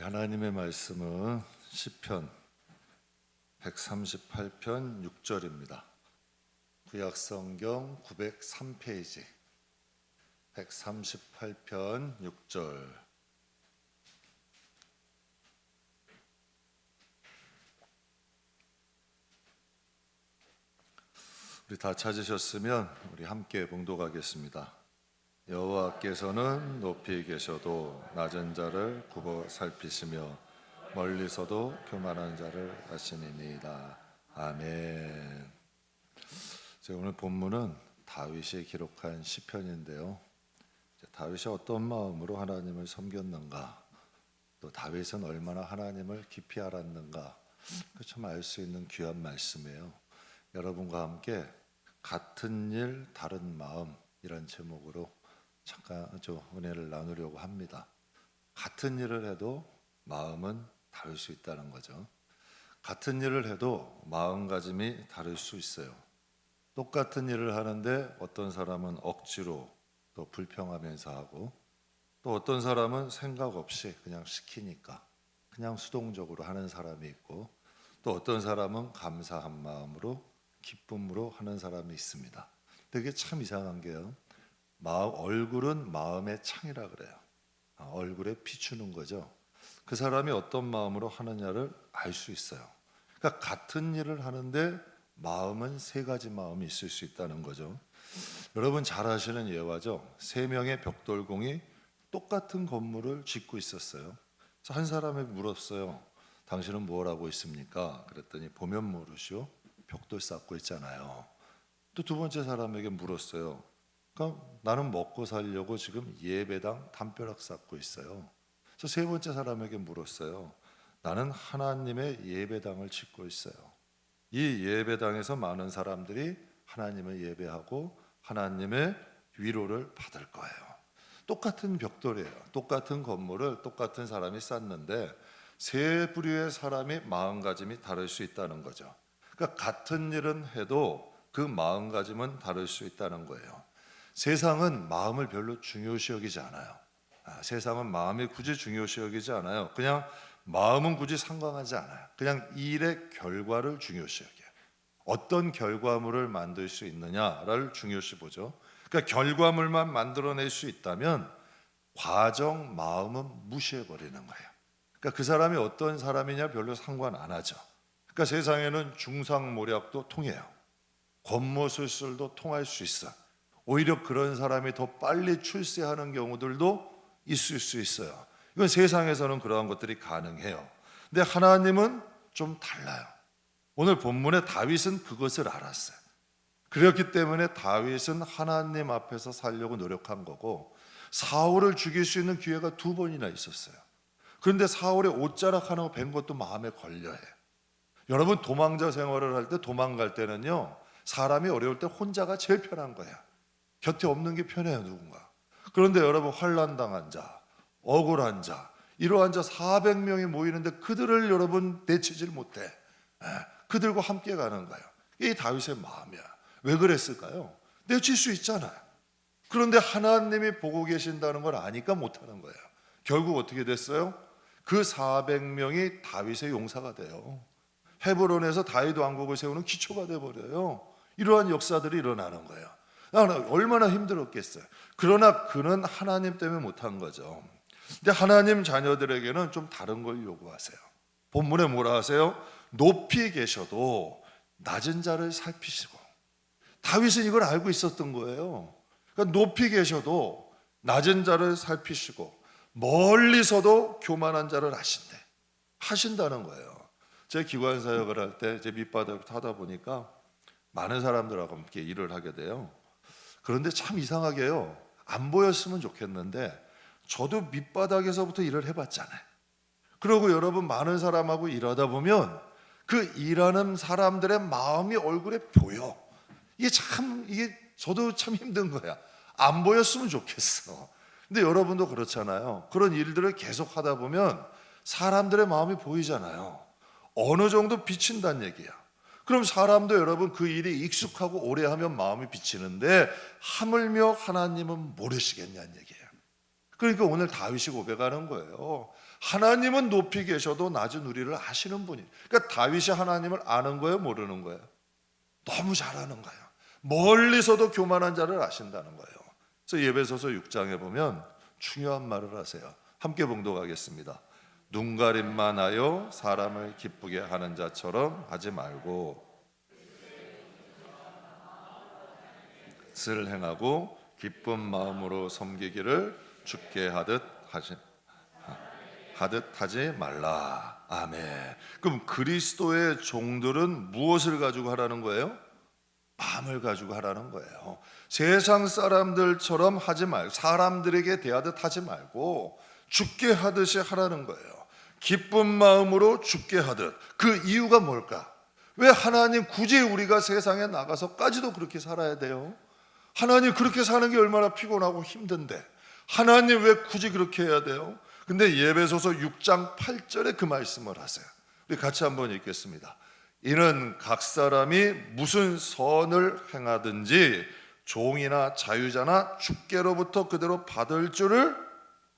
우리 하나님의 말씀은 시편 138편 6절입니다. 구약성경 903페이지 138편 6절. 우리 다 찾으셨으면 우리 함께 봉독하겠습니다. 여호와께서는 높이 계셔도 낮은 자를 굽어 살피시며 멀리서도 교만한 자를 아시니이다. 아멘. 오늘 본문은 다윗이 기록한 시편인데요. 다윗이 어떤 마음으로 하나님을 섬겼는가, 또 다윗은 얼마나 하나님을 깊이 알았는가, 참 알 수 있는 귀한 말씀이에요. 여러분과 함께 같은 일 다른 마음, 이런 제목으로 잠깐 은혜를 나누려고 합니다. 같은 일을 해도 마음은 다를 수 있다는 거죠. 같은 일을 해도 마음가짐이 다를 수 있어요. 똑같은 일을 하는데 어떤 사람은 억지로 또 불평하면서 하고, 또 어떤 사람은 생각 없이 그냥 시키니까 그냥 수동적으로 하는 사람이 있고, 또 어떤 사람은 감사한 마음으로 기쁨으로 하는 사람이 있습니다. 되게 참 이상한 게요, 얼굴은 마음의 창이라 그래요. 얼굴에 비추는 거죠. 그 사람이 어떤 마음으로 하느냐를 알 수 있어요. 그러니까 같은 일을 하는데 마음은 세 가지 마음이 있을 수 있다는 거죠. 여러분 잘 아시는 예화죠. 세 명의 벽돌공이 똑같은 건물을 짓고 있었어요. 그래서 한 사람이 물었어요. 당신은 뭘 하고 있습니까? 그랬더니 보면 모르시오, 벽돌 쌓고 있잖아요. 또 두 번째 사람에게 물었어요. 그러니까 나는 먹고 살려고 지금 예배당 담벼락 쌓고 있어요. 그래서 세 번째 사람에게 물었어요. 나는 하나님의 예배당을 짓고 있어요. 이 예배당에서 많은 사람들이 하나님을 예배하고 하나님의 위로를 받을 거예요. 똑같은 벽돌이에요. 똑같은 건물을 똑같은 사람이 쌓는데 세 부류의 사람이 마음가짐이 다를 수 있다는 거죠. 그러니까 같은 일은 해도 그 마음가짐은 다를 수 있다는 거예요. 세상은 마음을 별로 중요시 여기지 않아요. 세상은 마음이 굳이 중요시 여기지 않아요. 그냥 마음은 굳이 상관하지 않아요. 그냥 일의 결과를 중요시 여겨요. 어떤 결과물을 만들 수 있느냐를 중요시 보죠. 그러니까 결과물만 만들어낼 수 있다면 과정, 마음은 무시해 버리는 거예요. 그러니까 그 사람이 어떤 사람이냐 별로 상관 안 하죠. 그러니까 세상에는 중상모략도 통해요. 권모술술도 통할 수 있어. 오히려 그런 사람이 더 빨리 출세하는 경우들도 있을 수 있어요. 이건 세상에서는 그러한 것들이 가능해요. 근데 하나님은 좀 달라요. 오늘 본문에 다윗은 그것을 알았어요. 그렇기 때문에 다윗은 하나님 앞에서 살려고 노력한 거고, 사울을 죽일 수 있는 기회가 두 번이나 있었어요. 그런데 사울의 옷자락 하나 벤 것도 마음에 걸려요. 여러분 도망자 생활을 할 때, 도망갈 때는요, 사람이 어려울 때 혼자가 제일 편한 거예요. 곁에 없는 게 편해요, 누군가. 그런데 여러분 환난당한 자, 억울한 자, 이러한 자 400명이 모이는데 그들을 여러분 내치질 못해. 그들과 함께 가는 거예요. 이게 다윗의 마음이야. 왜 그랬을까요? 내칠 수 있잖아요. 그런데 하나님이 보고 계신다는 걸 아니까 못하는 거예요. 결국 어떻게 됐어요? 그 400명이 다윗의 용사가 돼요. 헤브론에서 다윗 왕국을 세우는 기초가 돼버려요. 이러한 역사들이 일어나는 거예요. 얼마나 힘들었겠어요. 그러나 그는 하나님 때문에 못한 거죠. 근데 하나님 자녀들에게는 좀 다른 걸 요구하세요. 본문에 뭐라 하세요? 높이 계셔도 낮은 자를 살피시고. 다윗은 이걸 알고 있었던 거예요. 그러니까 높이 계셔도 낮은 자를 살피시고 멀리서도 교만한 자를 하신다는 거예요. 제 기관 사역을 할 때 제 밑바닥을 타다 보니까 많은 사람들하고 함께 일을 하게 돼요. 그런데 참 이상하게요, 안 보였으면 좋겠는데 저도 밑바닥에서부터 일을 해봤잖아요. 그리고 여러분 많은 사람하고 일하다 보면 그 일하는 사람들의 마음이 얼굴에 보여. 이게 저도 참 힘든 거야. 안 보였으면 좋겠어. 근데 여러분도 그렇잖아요. 그런 일들을 계속 하다 보면 사람들의 마음이 보이잖아요. 어느 정도 비친다는 얘기야. 그럼 사람도 여러분 그 일이 익숙하고 오래 하면 마음이 비치는데 하물며 하나님은 모르시겠냐는 얘기예요. 그러니까 오늘 다윗이 고백하는 거예요. 하나님은 높이 계셔도 낮은 우리를 아시는 분이. 그러니까 다윗이 하나님을 아는 거예요, 모르는 거예요? 너무 잘 아는 거예요. 멀리서도 교만한 자를 아신다는 거예요. 그래서 예배소서 6장에 보면 중요한 말을 하세요. 함께 봉독하겠습니다. 눈가림만 하여 사람을 기쁘게 하는 자처럼 하지 말고 뜻을 행하고 기쁜 마음으로 섬기기를 주께 하듯 하지 말라. 아멘. 그럼 그리스도의 종들은 무엇을 가지고 하라는 거예요? 마음을 가지고 하라는 거예요. 세상 사람들처럼 하지 말고, 사람들에게 대하듯 하지 말고 주께 하듯이 하라는 거예요. 기쁜 마음으로 주께 하듯. 그 이유가 뭘까? 왜 하나님 굳이 우리가 세상에 나가서까지도 그렇게 살아야 돼요? 하나님 그렇게 사는 게 얼마나 피곤하고 힘든데 하나님 왜 굳이 그렇게 해야 돼요? 근데 예배소서 6장 8절에 그 말씀을 하세요. 우리 같이 한번 읽겠습니다. 이는 각 사람이 무슨 선을 행하든지 종이나 자유자나 주께로부터 그대로 받을 줄을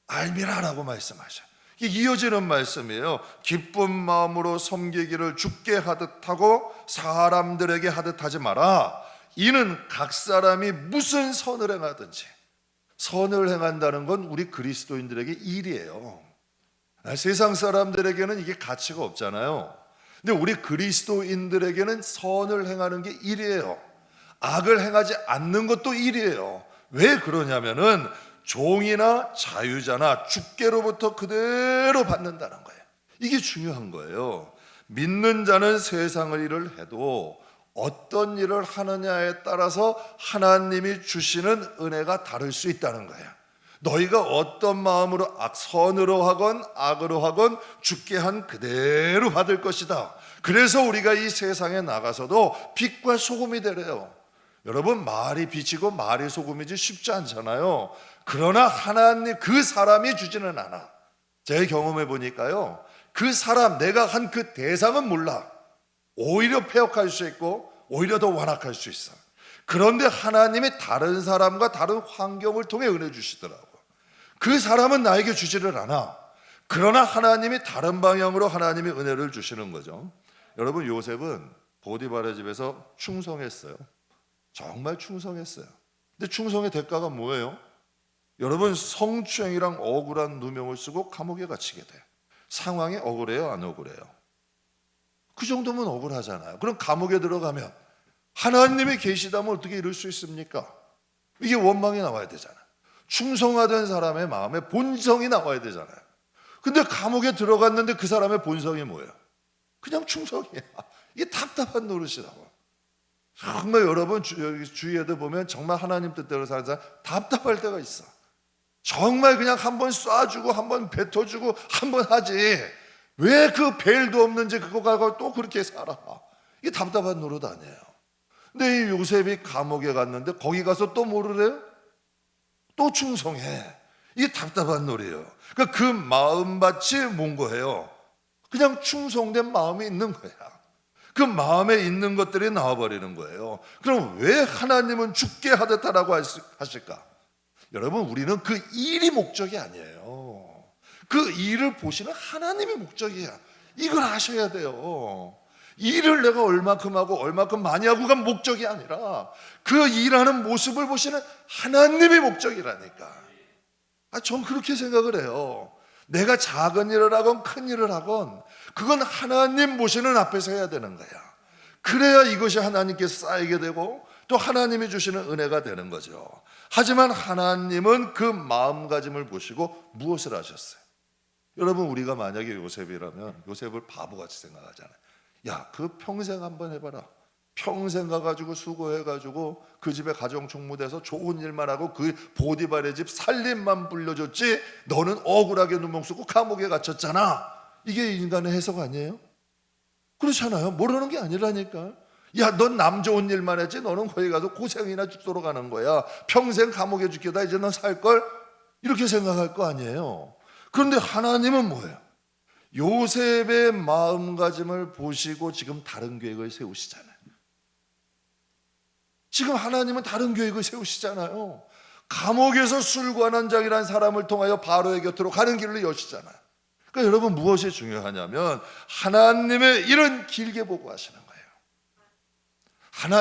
알미라라고 말씀하셔요. 이게 이어지는 말씀이에요. 기쁜 마음으로 섬기기를 주께 하듯 하고 사람들에게 하듯 하지 마라. 이는 각 사람이 무슨 선을 행하든지. 선을 행한다는 건 우리 그리스도인들에게 일이에요. 세상 사람들에게는 이게 가치가 없잖아요. 근데 우리 그리스도인들에게는 선을 행하는 게 일이에요. 악을 행하지 않는 것도 일이에요. 왜 그러냐면은 종이나 자유자나 주께로부터 그대로 받는다는 거예요. 이게 중요한 거예요. 믿는 자는 세상의 일을 해도 어떤 일을 하느냐에 따라서 하나님이 주시는 은혜가 다를 수 있다는 거예요. 너희가 어떤 마음으로 선으로 하건 악으로 하건 주께 한 그대로 받을 것이다. 그래서 우리가 이 세상에 나가서도 빛과 소금이 되래요. 여러분, 말이 빛이고 말이 소금이지 쉽지 않잖아요. 그러나 하나님 그 사람이 주지는 않아. 제 경험해 보니까요, 그 사람 내가 한 그 대상은 몰라. 오히려 폐역할 수 있고 오히려 더 완악할 수 있어. 그런데 하나님이 다른 사람과 다른 환경을 통해 은혜 주시더라고. 그 사람은 나에게 주지를 않아. 그러나 하나님이 다른 방향으로 하나님이 은혜를 주시는 거죠. 여러분, 요셉은 보디발의 집에서 충성했어요. 정말 충성했어요. 근데 충성의 대가가 뭐예요? 여러분, 성추행이랑 억울한 누명을 쓰고 감옥에 갇히게 돼. 상황이 억울해요, 안 억울해요? 그 정도면 억울하잖아요. 그럼 감옥에 들어가면 하나님이 계시다면 어떻게 이럴 수 있습니까? 이게 원망이 나와야 되잖아요. 충성하던 사람의 마음에 본성이 나와야 되잖아요. 근데 감옥에 들어갔는데 그 사람의 본성이 뭐예요? 그냥 충성이야. 이게 답답한 노릇이라고. 정말 여러분 주위에도 보면 정말 하나님 뜻대로 사는 사람 답답할 때가 있어. 정말 그냥 한번 쏴주고 한번 뱉어주고 한번 하지, 왜 그 벨도 없는지 그거 가지고 또 그렇게 살아. 이게 답답한 노릇 아니에요. 근데 이 요셉이 감옥에 갔는데 거기 가서 또 뭐를 해요? 또 충성해. 이게 답답한 노래예요. 그러니까 그 마음밭이 뭔 거예요? 그냥 충성된 마음이 있는 거야. 그 마음에 있는 것들이 나와버리는 거예요. 그럼 왜 하나님은 죽게 하듯 하라고 하실까? 여러분, 우리는 그 일이 목적이 아니에요. 그 일을 보시는 하나님이 목적이야. 이걸 아셔야 돼요. 일을 내가 얼마큼 하고 얼마큼 많이 하고가 목적이 아니라 그 일하는 모습을 보시는 하나님이 목적이라니까. 전 그렇게 생각을 해요. 내가 작은 일을 하건 큰 일을 하건 그건 하나님 보시는 앞에서 해야 되는 거야. 그래야 이것이 하나님께 쌓이게 되고 또 하나님이 주시는 은혜가 되는 거죠. 하지만 하나님은 그 마음가짐을 보시고 무엇을 하셨어요? 여러분, 우리가 만약에 요셉이라면 요셉을 바보같이 생각하잖아요. 야, 그 평생 한번 해봐라. 평생 가가지고 수고해가지고 그 집에 가정총무돼서 좋은 일만 하고 그 보디발의 집 살림만 불려줬지 너는 억울하게 눈목 쓰고 감옥에 갇혔잖아. 이게 인간의 해석 아니에요? 그렇잖아요. 모르는 게 아니라니까. 야, 넌 남 좋은 일만 했지 너는 거기 가서 고생이나 죽도록 하는 거야. 평생 감옥에 죽겠다. 이제 넌 살걸? 이렇게 생각할 거 아니에요. 그런데 하나님은 뭐예요? 요셉의 마음가짐을 보시고 지금 다른 계획을 세우시잖아요. 지금 하나님은 다른 계획을 세우시잖아요. 감옥에서 술관원장이라는 사람을 통하여 바로의 곁으로 가는 길을 여시잖아요. 그러니까 여러분 무엇이 중요하냐면 하나님의 일은 길게 보고 하시는 거예요.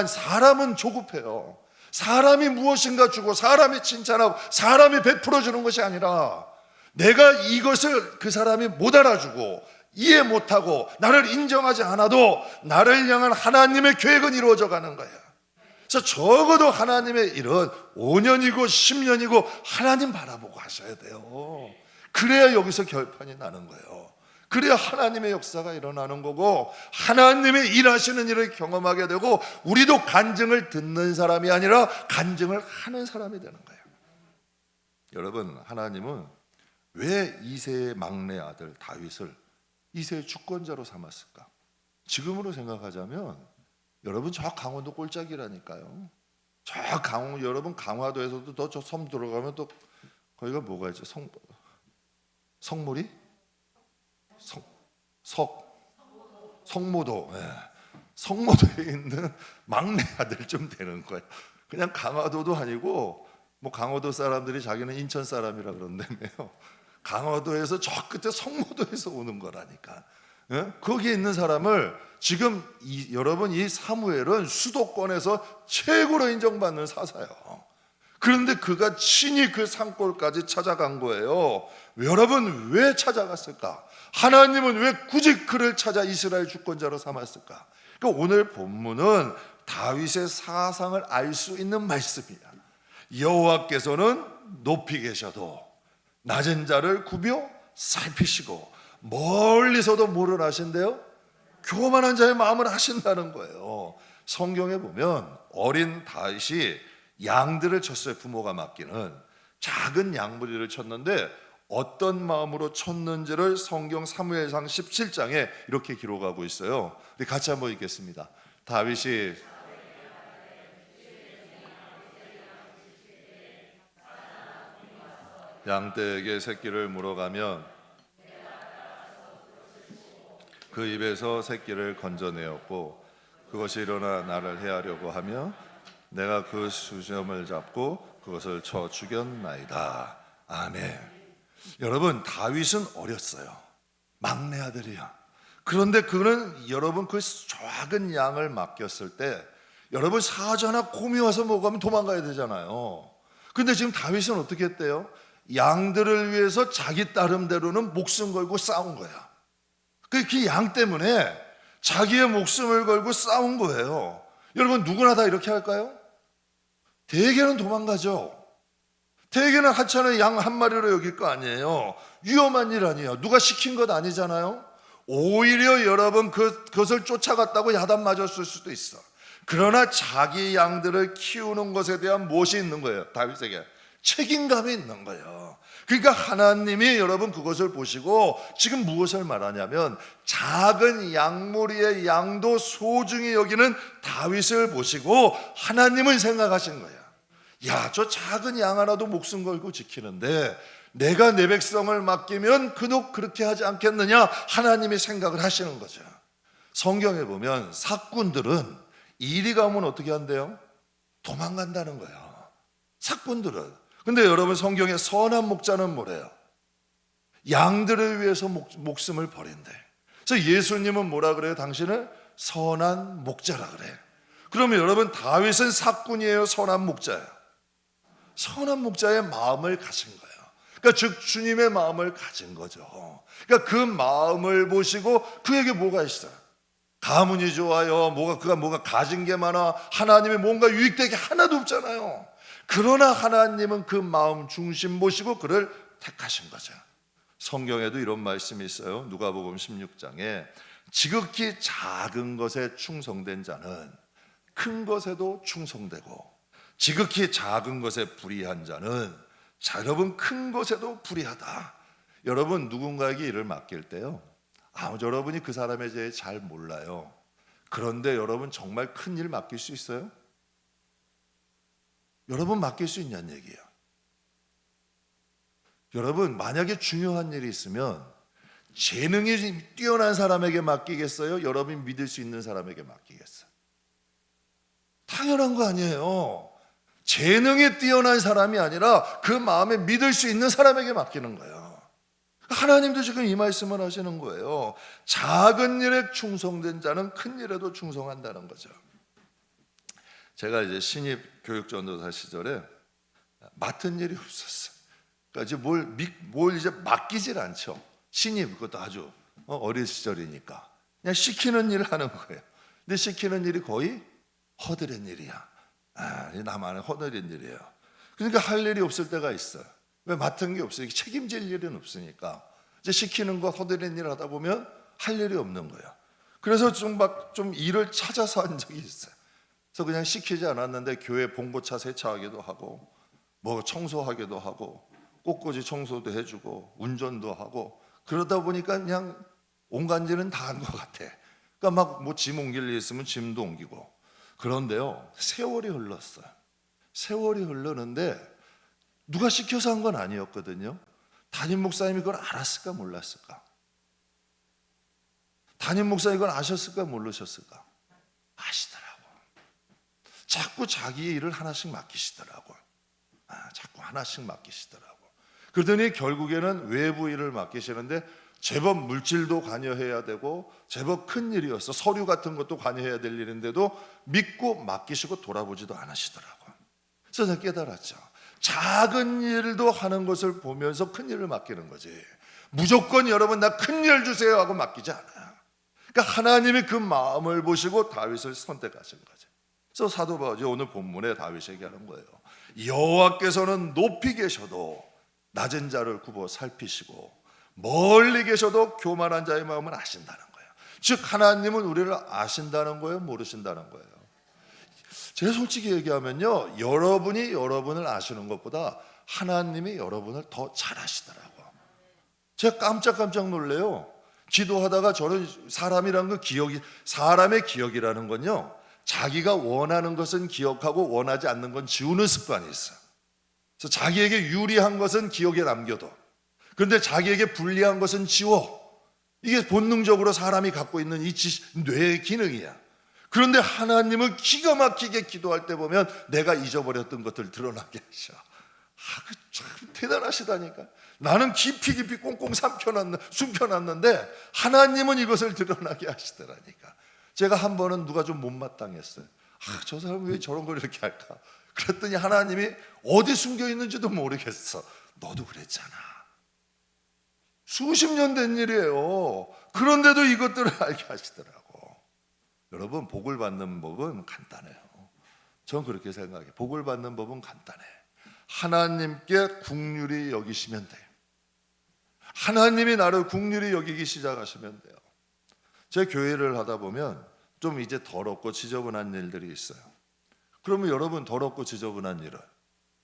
사람은 조급해요. 사람이 무엇인가 주고 사람이 칭찬하고 사람이 베풀어 주는 것이 아니라 내가 이것을 그 사람이 못 알아주고 이해 못하고 나를 인정하지 않아도 나를 향한 하나님의 계획은 이루어져 가는 거예요. 그래서 적어도 하나님의 일은 5년이고 10년이고 하나님 바라보고 하셔야 돼요. 그래야 여기서 결판이 나는 거예요. 그래야 하나님의 역사가 일어나는 거고 하나님의 일하시는 일을 경험하게 되고 우리도 간증을 듣는 사람이 아니라 간증을 하는 사람이 되는 거예요. 여러분, 하나님은 왜 이새의 막내 아들 다윗을 이새의 주권자로 삼았을까? 지금으로 생각하자면 여러분 저 강원도 꼴짝이라니까요. 저 여러분 강화도에서도 더 저 섬 들어가면 또 거기가 뭐가 있죠? 성물이? 성모도. 예. 성모도에 있는 막내 아들쯤 되는 거예요. 그냥 강화도도 아니고 뭐 강화도 사람들이 자기는 인천 사람이라 그런다며요. 강화도에서 저 끝에 성모도에서 오는 거라니까. 예? 거기에 있는 사람을 지금 여러분 이 사무엘은 수도권에서 최고로 인정받는 사사예요. 그런데 그가 친히 그 산골까지 찾아간 거예요. 여러분 왜 찾아갔을까? 하나님은 왜 굳이 그를 찾아 이스라엘 주권자로 삼았을까? 그러니까 오늘 본문은 다윗의 사상을 알 수 있는 말씀이야. 여호와께서는 높이 계셔도 낮은 자를 굽여 살피시고 멀리서도 뭐를 하신대요? 교만한 자의 마음을 하신다는 거예요. 성경에 보면 어린 다윗이 양들을 쳤어요. 부모가 맡기는 작은 양무리를 쳤는데 어떤 마음으로 쳤는지를 성경 사무엘상 17장에 이렇게 기록하고 있어요. 우리 같이 한번 읽겠습니다. 다윗이 양떼에게 새끼를 물어가면 그 입에서 새끼를 건져내었고 그것이 일어나 나를 해하려고 하며 내가 그 수점을 잡고 그것을 쳐 죽였나이다. 아멘. 여러분 다윗은 어렸어요. 막내 아들이야. 그런데 그는 여러분 그 작은 양을 맡겼을 때 여러분 사자나 곰이 와서 먹으면 도망가야 되잖아요. 근데 지금 다윗은 어떻게 했대요? 양들을 위해서 자기 따름대로는 목숨 걸고 싸운 거야. 그 양 때문에 자기의 목숨을 걸고 싸운 거예요. 여러분 누구나 다 이렇게 할까요? 대개는 도망가죠. 대개는 하찮은 양 한 마리로 여길 거 아니에요. 위험한 일 아니에요. 누가 시킨 것 아니잖아요. 오히려 여러분 그것을 쫓아갔다고 야단 맞았을 수도 있어. 그러나 자기 양들을 키우는 것에 대한 무엇이 있는 거예요? 다윗에게 책임감이 있는 거예요. 그러니까 하나님이 여러분 그것을 보시고 지금 무엇을 말하냐면 작은 양무리의 양도 소중히 여기는 다윗을 보시고 하나님을 생각하신 거예요. 야, 저 작은 양 하나도 목숨 걸고 지키는데 내가 내 백성을 맡기면 그도 그렇게 하지 않겠느냐 하나님이 생각을 하시는 거죠. 성경에 보면 사꾼들은 일이 가면 어떻게 한대요? 도망간다는 거예요. 사꾼들은. 근데 여러분 성경에 선한 목자는 뭐래요? 양들을 위해서 목숨을 버린대. 그래서 예수님은 뭐라 그래요? 당신을 선한 목자라 그래. 그러면 여러분 다윗은 사꾼이에요? 선한 목자예요? 선한 목자의 마음을 가진 거예요. 그러니까 즉 주님의 마음을 가진 거죠. 그러니까 그 마음을 보시고 그에게 뭐가 있어요? 가문이 좋아요. 그가 뭐가 가진 게 많아. 하나님의 뭔가 유익되게 하나도 없잖아요. 그러나 하나님은 그 마음 중심 보시고 그를 택하신 거죠. 성경에도 이런 말씀이 있어요. 누가복음 16장에 지극히 작은 것에 충성된 자는 큰 것에도 충성되고 지극히 작은 것에 불의한 자는 여러분 큰 것에도 불의하다. 여러분 누군가에게 일을 맡길 때요, 여러분이 그 사람에 대해 잘 몰라요. 그런데 여러분 정말 큰 일 맡길 수 있어요? 여러분 맡길 수 있냐는 얘기예요. 여러분 만약에 중요한 일이 있으면 재능이 뛰어난 사람에게 맡기겠어요? 여러분이 믿을 수 있는 사람에게 맡기겠어요? 당연한 거 아니에요. 재능이 뛰어난 사람이 아니라 그 마음에 믿을 수 있는 사람에게 맡기는 거예요. 하나님도 지금 이 말씀을 하시는 거예요. 작은 일에 충성된 자는 큰 일에도 충성한다는 거죠. 제가 이제 신입 교육전도사 시절에 맡은 일이 없었어요. 그러니까 이제 뭘 이제 맡기질 않죠. 신입, 그것도 아주 어린 시절이니까 그냥 시키는 일을 하는 거예요. 근데 시키는 일이 거의 허드렛 일이야. 나만의 허드렛 일이에요. 그러니까 할 일이 없을 때가 있어요. 왜? 맡은 게 없어요. 책임질 일은 없으니까. 이제 시키는 거 허드렛 일을 하다 보면 할 일이 없는 거예요. 그래서 좀 일을 찾아서 한 적이 있어요. 그래서 그냥 시키지 않았는데 교회 봉고차 세차하기도 하고 뭐 청소하기도 하고 꽃꽂이 청소도 해주고 운전도 하고 그러다 보니까 그냥 온갖 일은 다 한 것 같아. 그러니까 막 뭐 짐 옮길 일 있으면 짐도 옮기고. 그런데요, 세월이 흘렀어요. 세월이 흐르는데 누가 시켜서 한 건 아니었거든요. 담임 목사님이 그걸 알았을까 몰랐을까? 담임 목사님이 그걸 아셨을까 모르셨을까? 아시더라고. 자꾸 자기의 일을 하나씩 맡기시더라고. 자꾸 하나씩 맡기시더라고. 그러더니 결국에는 외부 일을 맡기시는데 제법 물질도 관여해야 되고 제법 큰 일이었어. 서류 같은 것도 관여해야 될 일인데도 믿고 맡기시고 돌아보지도 않으시더라고. 그래서 제가 깨달았죠. 작은 일도 하는 것을 보면서 큰 일을 맡기는 거지. 무조건 여러분 나 큰 일 주세요 하고 맡기지 않아요. 그러니까 하나님이 그 마음을 보시고 다윗을 선택하신 거죠. 그래서 사도 바울이 오늘 본문에 다윗이 얘기하는 거예요. 여호와께서는 높이 계셔도 낮은 자를 굽어 살피시고 멀리 계셔도 교만한 자의 마음을 아신다는 거예요. 즉 하나님은 우리를 아신다는 거예요, 모르신다는 거예요? 제가 솔직히 얘기하면요, 여러분이 여러분을 아시는 것보다 하나님이 여러분을 더 잘 아시더라고요. 제가 깜짝 놀래요. 기도하다가 저는 사람이란 거 사람의 기억이라는 건요, 자기가 원하는 것은 기억하고 원하지 않는 건 지우는 습관이 있어요. 그래서 자기에게 유리한 것은 기억에 남겨둬. 그런데 자기에게 불리한 것은 지워. 이게 본능적으로 사람이 갖고 있는 이 뇌의 기능이야. 그런데 하나님은 기가 막히게 기도할 때 보면 내가 잊어버렸던 것들 드러나게 하셔. 참 대단하시다니까. 나는 깊이 꽁꽁 숨겨놨는데 하나님은 이것을 드러나게 하시더라니까. 제가 한 번은 누가 좀 못마땅했어요. 저 사람 왜 저런 걸 이렇게 할까? 그랬더니 하나님이 어디 숨겨 있는지도 모르겠어. 너도 그랬잖아. 수십 년 된 일이에요. 그런데도 이것들을 알게 하시더라고. 여러분, 복을 받는 법은 간단해요. 전 그렇게 생각해요. 복을 받는 법은 간단해. 하나님께 긍휼히 여기시면 돼요. 하나님이 나를 긍휼히 여기기 시작하시면 돼요. 제 교회를 하다 보면 좀 이제 더럽고 지저분한 일들이 있어요. 그러면 여러분, 더럽고 지저분한 일은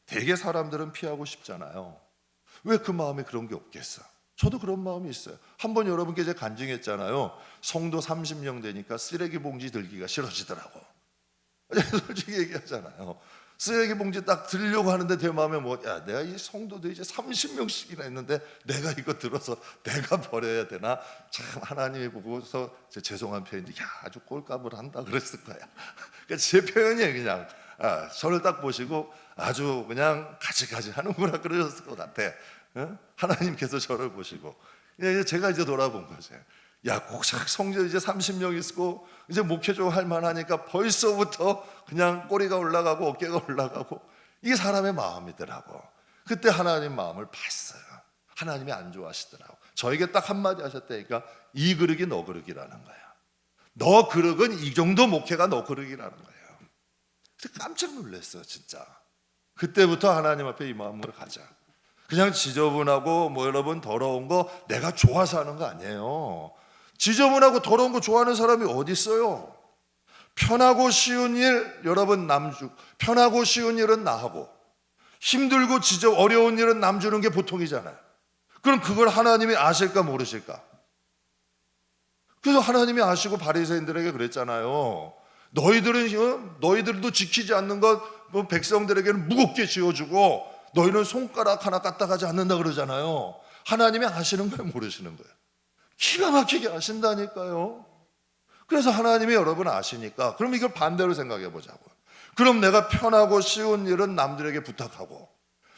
되게 사람들은 피하고 싶잖아요. 왜 그 마음에 그런 게 없겠어? 저도 그런 마음이 있어요. 한번 여러분께 제가 간증했잖아요. 성도 30명 되니까 쓰레기 봉지 들기가 싫어지더라고. 솔직히 얘기하잖아요. 쓰레기 봉지 딱 들려고 하는데 내 마음에 내가 이 성도도 이제 30명씩이나 있는데 내가 이거 들어서 내가 버려야 되나? 참 하나님이 보고서 죄송한 표현인데 아주 꼴값을 한다 그랬을 거야. 그러니까 제 표현이에요. 그냥 저를 딱 보시고 아주 그냥 가지가지 하는구나 그러셨을 것 같아. 하나님께서 저를 보시고 제가 이제 돌아본 거죠. 꼭 성도 이제 30명 있고 이제 목회 좀 할 만하니까 벌써부터 그냥 꼬리가 올라가고 어깨가 올라가고 이게 사람의 마음이더라고. 그때 하나님 마음을 봤어요. 하나님이 안 좋아하시더라고. 저에게 딱 한마디 하셨다니까, 이 그릇이 너 그릇이라는 거야. 너 그릇은 이 정도 목회가 너 그릇이라는 거예요. 그래서 깜짝 놀랐어요, 진짜. 그때부터 하나님 앞에 이 마음으로 가자. 그냥 지저분하고 여러분 더러운 거 내가 좋아서 하는 거 아니에요. 지저분하고 더러운 거 좋아하는 사람이 어디 있어요? 편하고 쉬운 일, 여러분 편하고 쉬운 일은 나하고 힘들고 어려운 일은 남 주는 게 보통이잖아요. 그럼 그걸 하나님이 아실까 모르실까? 그래서 하나님이 아시고 바리새인들에게 그랬잖아요. 너희들도 지키지 않는 것 백성들에게는 무겁게 지어주고 너희는 손가락 하나 까딱하지 않는다 그러잖아요. 하나님이 아시는 거예요, 모르시는 거예요? 기가 막히게 아신다니까요. 그래서 하나님이 여러분 아시니까 그럼 이걸 반대로 생각해 보자고요. 그럼 내가 편하고 쉬운 일은 남들에게 부탁하고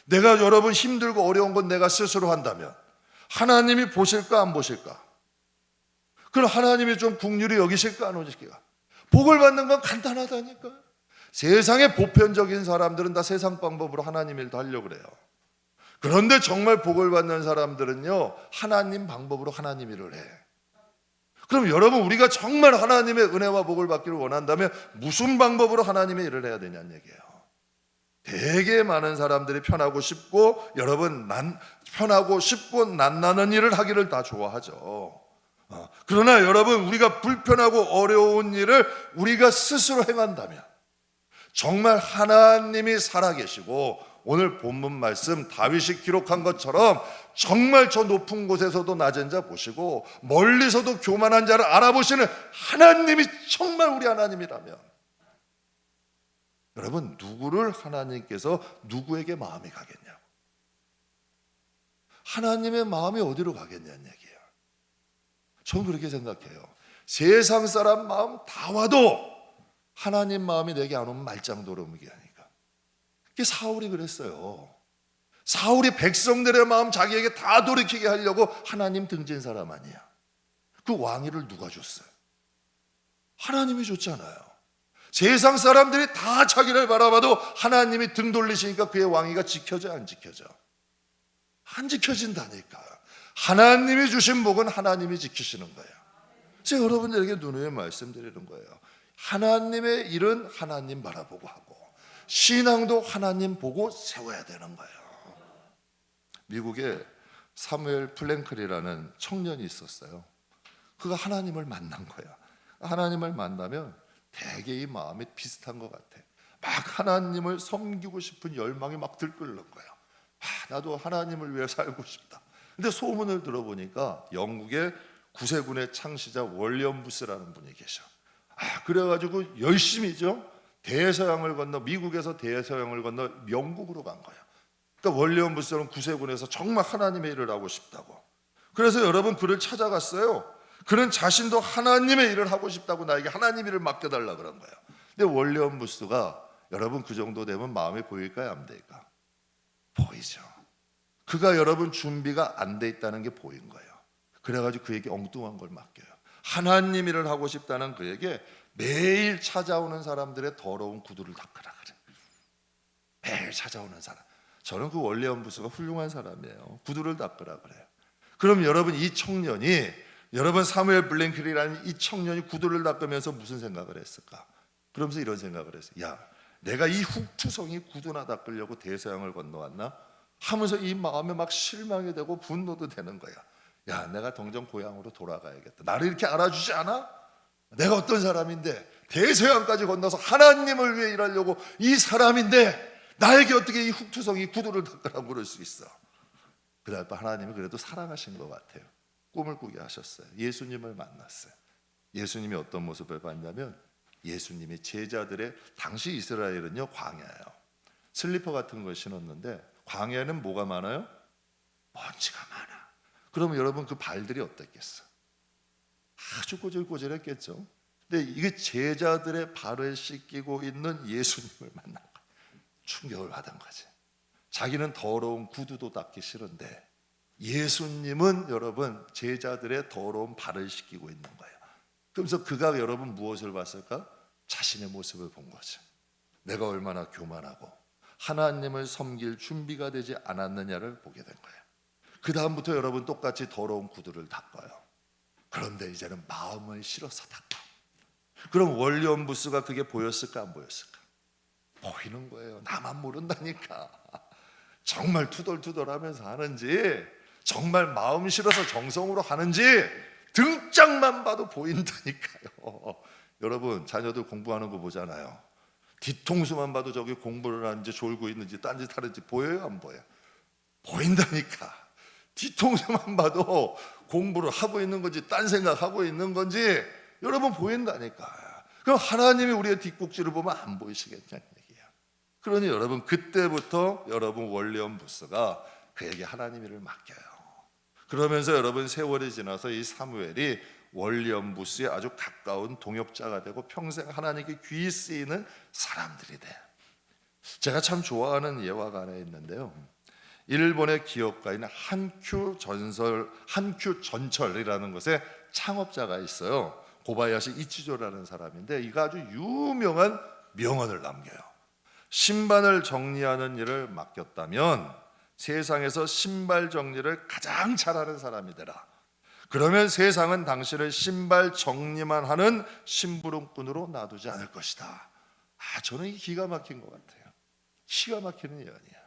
내가 여러분 힘들고 어려운 건 내가 스스로 한다면 하나님이 보실까 안 보실까? 그럼 하나님이 좀 긍휼히 여기실까 안 여기실까? 복을 받는 건 간단하다니까. 세상의 보편적인 사람들은 다 세상 방법으로 하나님 일도 하려고 그래요. 그런데 정말 복을 받는 사람들은요, 하나님 방법으로 하나님 일을 해. 그럼 여러분, 우리가 정말 하나님의 은혜와 복을 받기를 원한다면 무슨 방법으로 하나님의 일을 해야 되냐는 얘기예요. 되게 많은 사람들이 편하고 쉽고, 여러분 편하고 쉽고 낫나는 일을 하기를 다 좋아하죠. 그러나 여러분, 우리가 불편하고 어려운 일을 우리가 스스로 행한다면, 정말 하나님이 살아계시고 오늘 본문 말씀 다윗이 기록한 것처럼 정말 저 높은 곳에서도 낮은 자 보시고 멀리서도 교만한 자를 알아보시는 하나님이 정말 우리 하나님이라면, 여러분, 누구를 하나님께서 누구에게 마음이 가겠냐고. 하나님의 마음이 어디로 가겠냐는 얘기예요. 저는 그렇게 생각해요. 세상 사람 마음 다 와도 하나님 마음이 내게 안 오면 말짱돌아오게 하니까. 그게 사울이 그랬어요. 사울이 백성들의 마음 자기에게 다 돌이키게 하려고 하나님 등진 사람 아니야. 그 왕위를 누가 줬어요? 하나님이 줬잖아요. 세상 사람들이 다 자기를 바라봐도 하나님이 등 돌리시니까 그의 왕위가 지켜져 안 지켜져? 안 지켜진다니까. 하나님이 주신 복은 하나님이 지키시는 거예요. 제가 여러분들에게 누누이 말씀드리는 거예요. 하나님의 일은 하나님 바라보고 하고, 신앙도 하나님 보고 세워야 되는 거예요. 미국에 사무엘 플랭클이라는 청년이 있었어요. 그가 하나님을 만난 거야. 하나님을 만나면 되게 이 마음이 비슷한 것 같아. 막 하나님을 섬기고 싶은 열망이 막 들끓는 거야. 나도 하나님을 위해 살고 싶다. 근데 소문을 들어보니까 영국의 구세군의 창시자 월리엄 부스라는 분이 계셔. 그래가지고 열심히죠. 대서양을 건너, 미국에서 대서양을 건너 영국으로 간 거야. 그러니까 월리엄 부스는 구세군에서 정말 하나님의 일을 하고 싶다고. 그래서 여러분, 그를 찾아갔어요. 그는 자신도 하나님의 일을 하고 싶다고 나에게 하나님 일을 맡겨달라 그런 거예요. 근데 월리엄 부스가, 여러분, 그 정도 되면 마음이 보일까요, 안 보일까? 보이죠. 그가 여러분 준비가 안 돼 있다는 게 보인 거예요. 그래가지고 그에게 엉뚱한 걸 맡겨요. 하나님 일을 하고 싶다는 그에게 매일 찾아오는 사람들의 더러운 구두를 닦으라 그래. 매일 찾아오는 사람. 저는 그 월리엄 부스가 훌륭한 사람이에요. 구두를 닦으라 그래요. 그럼 여러분, 이 청년이, 여러분 사무엘 블랭클이라는 이 청년이 구두를 닦으면서 무슨 생각을 했을까? 그러면서 이런 생각을 했어요. 야, 내가 이 훅투성이 구두나 닦으려고 대서양을 건너왔나? 하면서 이 마음에 막 실망이 되고 분노도 되는 거야. 야, 내가 동정 고향으로 돌아가야겠다. 나를 이렇게 알아주지 않아? 내가 어떤 사람인데, 대서양까지 건너서 하나님을 위해 일하려고 이 사람인데 나에게 어떻게 이 훅투성이 구두를 닦으라고 그럴 수 있어? 그날 밤 하나님이 그래도 사랑하신 것 같아요. 꿈을 꾸게 하셨어요. 예수님을 만났어요. 예수님이 어떤 모습을 봤냐면, 예수님이 제자들의, 당시 이스라엘은요 광야예요. 슬리퍼 같은 걸 신었는데 광야에는 뭐가 많아요? 먼지가 많아. 그러면 여러분, 그 발들이 어땠겠어? 아주 꼬질꼬질했겠죠. 근데 이게 제자들의 발을 씻기고 있는 예수님을 만난 거예요. 충격을 받은 거지. 자기는 더러운 구두도 닦기 싫은데 예수님은 여러분 제자들의 더러운 발을 씻기고 있는 거예요. 그러면서 그가 여러분 무엇을 봤을까? 자신의 모습을 본 거죠. 내가 얼마나 교만하고 하나님을 섬길 준비가 되지 않았느냐를 보게 된 거예요. 그 다음부터 여러분 똑같이 더러운 구두를 닦아요. 그런데 이제는 마음을 실어서 닦아. 그럼 월리엄 부스가 그게 보였을까 안 보였을까? 보이는 거예요. 나만 모른다니까. 정말 투덜투덜하면서 하는지, 정말 마음 실어서 정성으로 하는지 등짝만 봐도 보인다니까요. 여러분, 자녀들 공부하는 거 보잖아요. 뒤통수만 봐도 저기 공부를 하는지 졸고 있는지 딴짓 하는지 보여요 안 보여요? 보인다니까. 뒤통수만 봐도 공부를 하고 있는 건지 딴 생각하고 있는 건지 여러분 보인다니까. 그럼 하나님이 우리의 뒷꼭지를 보면 안 보이시겠냐는 얘기예요. 그러니 여러분, 그때부터 여러분 월리엄 부스가 그에게 하나님 일을 맡겨요. 그러면서 여러분 세월이 지나서 이 사무엘이 월리엄 부스의 아주 가까운 동역자가 되고 평생 하나님께 귀히 쓰이는 사람들이 돼. 제가 참 좋아하는 예화가 하나 있는데요. 일본의 기업가인 한큐 전철이라는 것의 창업자가 있어요. 고바야시 이치조라는 사람인데 이가 아주 유명한 명언을 남겨요. 신발을 정리하는 일을 맡겼다면 세상에서 신발 정리를 가장 잘하는 사람이 되라. 그러면 세상은 당신을 신발 정리만 하는 심부름꾼으로 놔두지 않을 것이다. 저는 이 기가 막힌 것 같아요. 기가 막히는 예언이야.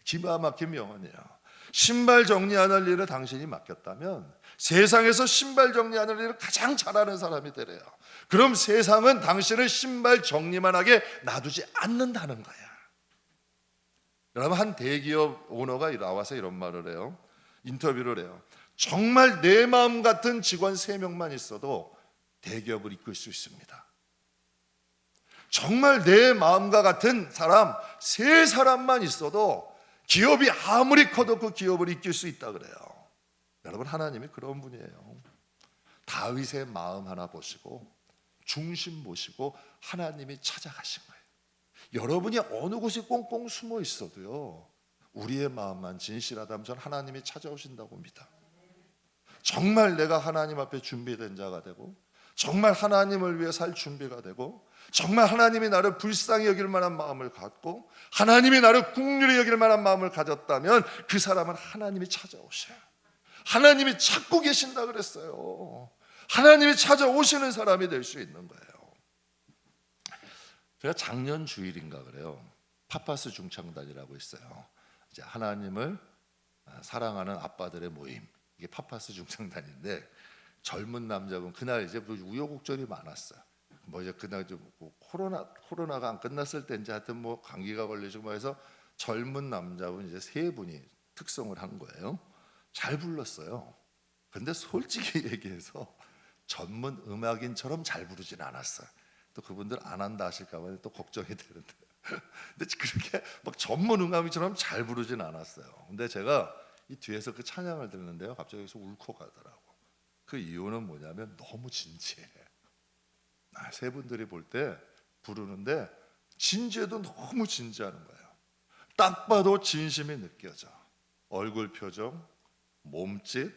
기가 막힌 명언이에요. 신발 정리하는 일을 당신이 맡겼다면 세상에서 신발 정리하는 일을 가장 잘하는 사람이 되래요. 그럼 세상은 당신을 신발 정리만 하게 놔두지 않는다는 거야. 여러분, 한 대기업 오너가 나와서 이런 말을 해요. 인터뷰를 해요. 정말 내 마음 같은 직원 3명만 있어도 대기업을 이끌 수 있습니다. 정말 내 마음과 같은 사람 3사람만 있어도 기업이 아무리 커도 그 기업을 이끌 수 있다 그래요. 여러분, 하나님이 그런 분이에요. 다윗의 마음 하나 보시고 중심 보시고 하나님이 찾아가신 거예요. 여러분이 어느 곳에 꽁꽁 숨어 있어도요, 우리의 마음만 진실하다면 전 하나님이 찾아오신다고 믿어. 정말 내가 하나님 앞에 준비된 자가 되고, 정말 하나님을 위해 살 준비가 되고, 정말 하나님이 나를 불쌍히 여길 만한 마음을 갖고 하나님이 나를 긍휼히 여길 만한 마음을 가졌다면 그 사람은 하나님이 찾아오셔요. 하나님이 찾고 계신다 그랬어요. 하나님이 찾아오시는 사람이 될 수 있는 거예요. 제가 작년 주일인가 그래요. 파파스 중창단이라고 있어요. 이제 하나님을 사랑하는 아빠들의 모임, 이게 파파스 중창단인데, 젊은 남자분, 그날 이제 우여곡절이 많았어요. 뭐 이제 그날 좀 코로나가 안 끝났을 때인지 하여튼 뭐 감기가 걸리시고 해서 젊은 남자분 이제 3분이 특성을 한 거예요. 잘 불렀어요. 근데 솔직히 얘기해서 전문 음악인처럼 잘 부르진 않았어요. 또 그분들 안 한다 하실까 봐 또 걱정이 되는데. 근데 그렇게 막 전문 음악인처럼 잘 부르진 않았어요. 근데 제가 이 뒤에서 그 찬양을 듣는데요, 갑자기 여기서 울컥하더라고. 그 이유는 뭐냐면 너무 진지해. 3분들이 볼 때 부르는데 진지해도 너무 진지하는 거예요. 딱 봐도 진심이 느껴져. 얼굴 표정, 몸짓,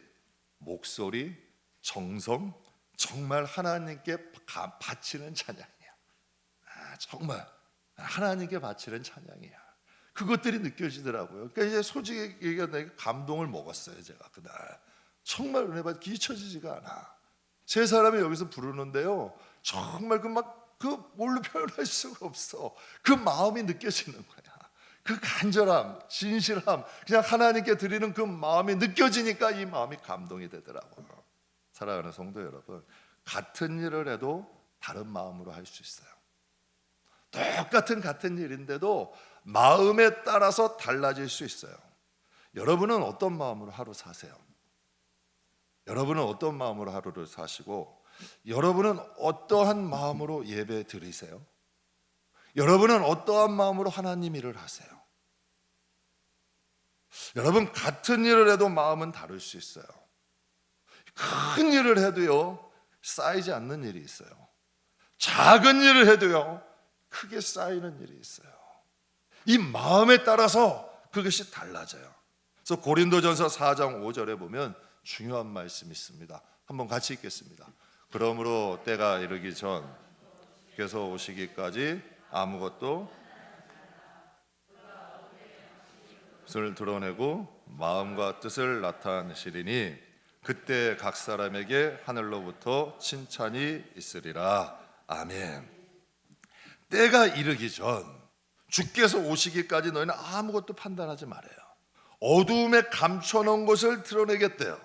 목소리, 정성, 정말 하나님께 바치는 찬양이야. 정말 하나님께 바치는 찬양이야. 그것들이 느껴지더라고요. 그러니까 이제 솔직히 얘기하면 감동을 먹었어요. 제가 그날 정말 은혜 받기 잊혀지지가 않아. 3사람이 여기서 부르는데요, 정말 뭘로 표현할 수가 없어. 그 마음이 느껴지는 거야. 그 간절함, 진실함, 그냥 하나님께 드리는 그 마음이 느껴지니까 이 마음이 감동이 되더라고요. 사랑하는 성도 여러분, 같은 일을 해도 다른 마음으로 할 수 있어요. 같은 일인데도 마음에 따라서 달라질 수 있어요. 여러분은 어떤 마음으로 하루 사세요? 여러분은 어떤 마음으로 하루를 사시고, 여러분은 어떠한 마음으로 예배 드리세요? 여러분은 어떠한 마음으로 하나님 일을 하세요? 여러분, 같은 일을 해도 마음은 다를 수 있어요. 큰 일을 해도요, 쌓이지 않는 일이 있어요. 작은 일을 해도요, 크게 쌓이는 일이 있어요. 이 마음에 따라서 그것이 달라져요. 그래서 고린도전서 4장 5절에 보면 중요한 말씀이 있습니다. 한번 같이 읽겠습니다. 그러므로 때가 이르기 전 께서 오시기까지 아무것도 뜻을 드러내고 마음과 뜻을 나타내시리니 그때 각 사람에게 하늘로부터 칭찬이 있으리라. 아멘. 때가 이르기 전, 주께서 오시기까지 너희는 아무것도 판단하지 말아요. 어두움에 감춰놓은 것을 드러내겠대요.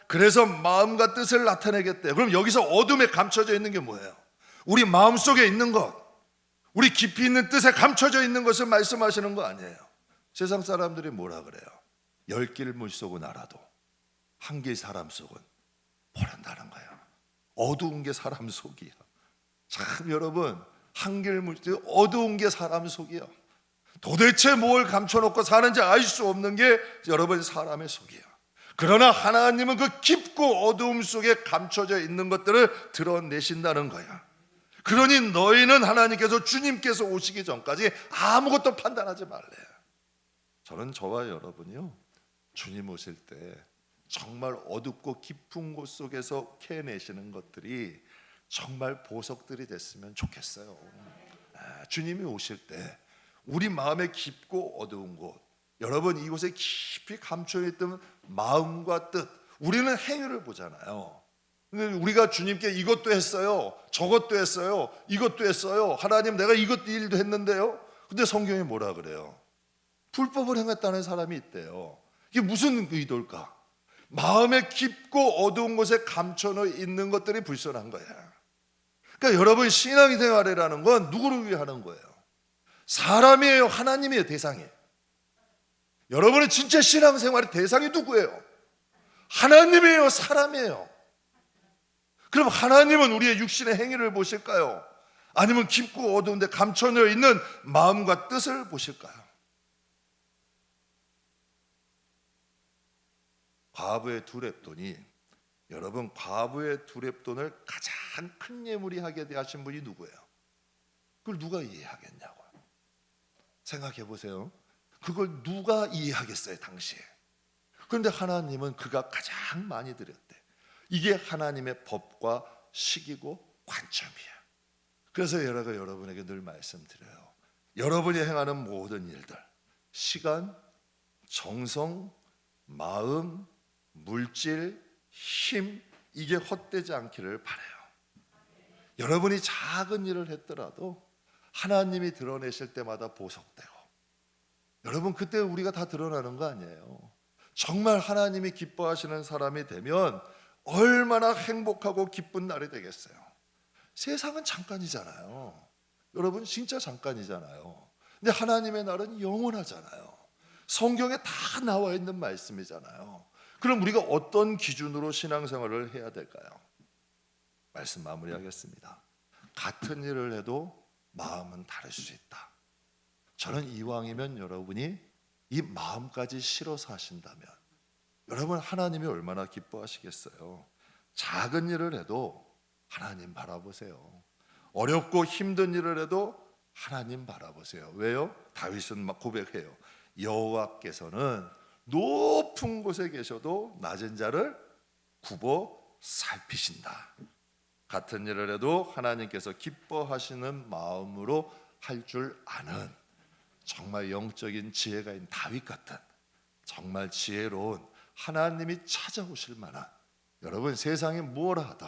그래서 마음과 뜻을 나타내겠대요. 그럼 여기서 어둠에 감춰져 있는 게 뭐예요? 우리 마음속에 있는 것, 우리 깊이 있는 뜻에 감춰져 있는 것을 말씀하시는 거 아니에요. 세상 사람들이 뭐라 그래요? 10길 물속은 알아도 한 길 사람 속은 모른다는 거예요. 어두운 게 사람 속이야. 참 여러분, 한 길 물속 어두운 게 사람 속이야. 도대체 뭘 감춰놓고 사는지 알 수 없는 게 여러분 사람의 속이야. 그러나 하나님은 그 깊고 어두움 속에 감춰져 있는 것들을 드러내신다는 거야. 그러니 너희는 하나님께서, 주님께서 오시기 전까지 아무것도 판단하지 말래. 저는 저와 여러분이요, 주님 오실 때 정말 어둡고 깊은 곳 속에서 캐내시는 것들이 정말 보석들이 됐으면 좋겠어요. 주님이 오실 때 우리 마음의 깊고 어두운 곳, 여러분 이곳에 깊이 감춰있던 마음과 뜻, 우리는 행위를 보잖아요. 근데 우리가 주님께 이것도 했어요, 저것도 했어요, 이것도 했어요, 하나님 내가 이것 일도 했는데요. 근데 성경에 뭐라 그래요? 불법을 행했다는 사람이 있대요. 이게 무슨 의도일까? 마음의 깊고 어두운 곳에 감춰 있는 것들이 불순한 거야. 그러니까 여러분, 신앙생활이라는 건 누구를 위해 하는 거예요? 사람이에요, 하나님이에요, 대상이에요? 여러분의 진짜 신앙생활의 대상이 누구예요? 하나님이에요, 사람이에요? 그럼 하나님은 우리의 육신의 행위를 보실까요? 아니면 깊고 어두운 데 감춰 있는 마음과 뜻을 보실까요? 과부의 두 렙돈이, 여러분 과부의 두 렙돈을 가장 큰 예물이 하게 하신 분이 누구예요? 그걸 누가 이해하겠냐고요. 생각해 보세요. 그걸 누가 이해하겠어요, 당시에. 그런데 하나님은 그가 가장 많이 드렸대. 이게 하나님의 법과 식이고 관점이에요. 그래서 여러분에게 늘 말씀드려요. 여러분이 행하는 모든 일들, 시간, 정성, 마음, 물질, 힘, 이게 헛되지 않기를 바라요. 여러분이 작은 일을 했더라도 하나님이 드러내실 때마다 보석되고, 여러분 그때 우리가 다 드러나는 거 아니에요. 정말 하나님이 기뻐하시는 사람이 되면 얼마나 행복하고 기쁜 날이 되겠어요. 세상은 잠깐이잖아요. 여러분 진짜 잠깐이잖아요. 근데 하나님의 날은 영원하잖아요. 성경에 다 나와 있는 말씀이잖아요. 그럼 우리가 어떤 기준으로 신앙생활을 해야 될까요? 말씀 마무리하겠습니다. 같은 일을 해도 마음은 다를 수 있다. 저는 이왕이면 여러분이 이 마음까지 실어서 하신다면 여러분 하나님이 얼마나 기뻐하시겠어요. 작은 일을 해도 하나님 바라보세요. 어렵고 힘든 일을 해도 하나님 바라보세요. 왜요? 다윗은 막 고백해요. 여호와께서는 높은 곳에 계셔도 낮은 자를 굽어 살피신다. 같은 일을 해도 하나님께서 기뻐하시는 마음으로 할 줄 아는 정말 영적인 지혜가 있는 다윗 같은 정말 지혜로운 하나님이 찾아오실 만한, 여러분 세상에 뭘 하든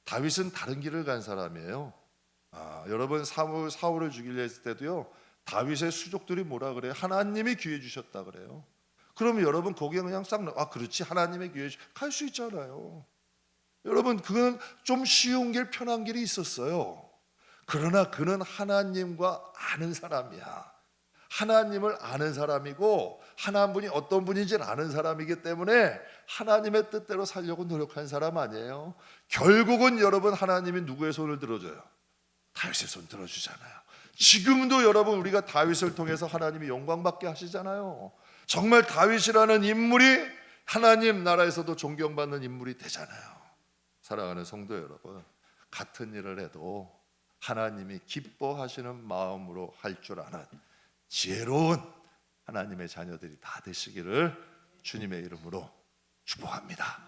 다윗은 다른 길을 간 사람이에요. 여러분 사울을 죽이려 했을 때도요, 다윗의 수족들이 뭐라 그래요? 하나님이 기회 주셨다 그래요. 그러면 여러분 거기에 그냥 그렇지 하나님의 기회 갈 수 있잖아요. 여러분 그건 좀 쉬운 길, 편한 길이 있었어요. 그러나 그는 하나님과 아는 사람이야. 하나님을 아는 사람이고 하나님분이 어떤 분인지를 아는 사람이기 때문에 하나님의 뜻대로 살려고 노력한 사람 아니에요. 결국은 여러분 하나님이 누구의 손을 들어줘요? 다윗의 손 들어주잖아요. 지금도 여러분 우리가 다윗을 통해서 하나님이 영광받게 하시잖아요. 정말 다윗이라는 인물이 하나님 나라에서도 존경받는 인물이 되잖아요. 사랑하는 성도 여러분, 같은 일을 해도 하나님이 기뻐하시는 마음으로 할 줄 아는 지혜로운 하나님의 자녀들이 다 되시기를 주님의 이름으로 축복합니다.